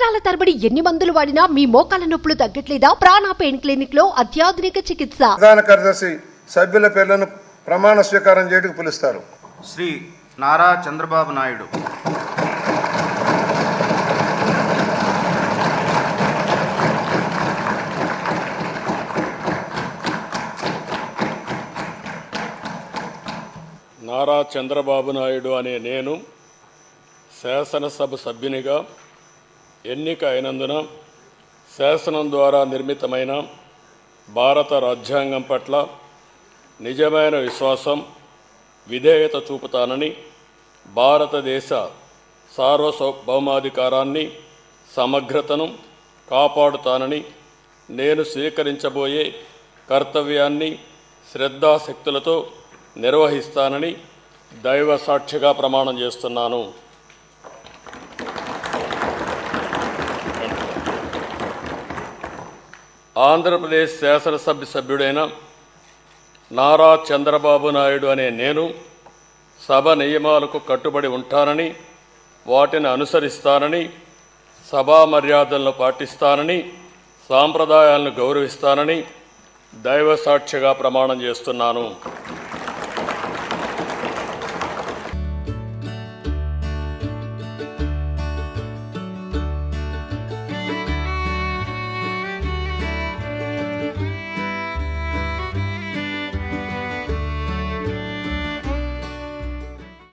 సంవత్సరాల తరబడి ఎన్ని మందులు వాడినా మీ మోకాల నొప్పులు తగ్గట్లేదా? ప్రాణ పెయిన్ క్లినిక్ లో అత్యాధునిక చికిత్స. ప్రధాన కార్యదర్శి సభ్యుల పేర్లను ప్రమాణ స్వీకారం చేయడానికి పిలుస్తారు. శ్రీ నారా చంద్రబాబు నాయుడు, నారా చంద్రబాబు నాయుడు అనే నేను శాసనసభ సభ్యునిగా ఎన్నిక అయినందున శాసనం ద్వారా నిర్మితమైన భారత రాజ్యాంగం పట్ల నిజమైన విశ్వాసం, విధేయత చూపుతానని, భారతదేశ సార్వభౌమాధికారాన్ని, సమగ్రతను కాపాడుతానని, నేను స్వీకరించబోయే కర్తవ్యాన్ని శ్రద్ధాశక్తులతో నిర్వహిస్తానని దైవ సాక్షిగా ప్రమాణం చేస్తున్నాను. ఆంధ్రప్రదేశ్ శాసనసభ సభ్యుడైన నారా చంద్రబాబు నాయుడు అనే నేను సభ నియమాలకు కట్టుబడి ఉంటానని, వాటిని అనుసరిస్తానని, సభా మర్యాదలను పాటిస్తానని, సాంప్రదాయాలను గౌరవిస్తానని దైవ సాక్షిగా ప్రమాణం చేస్తున్నాను.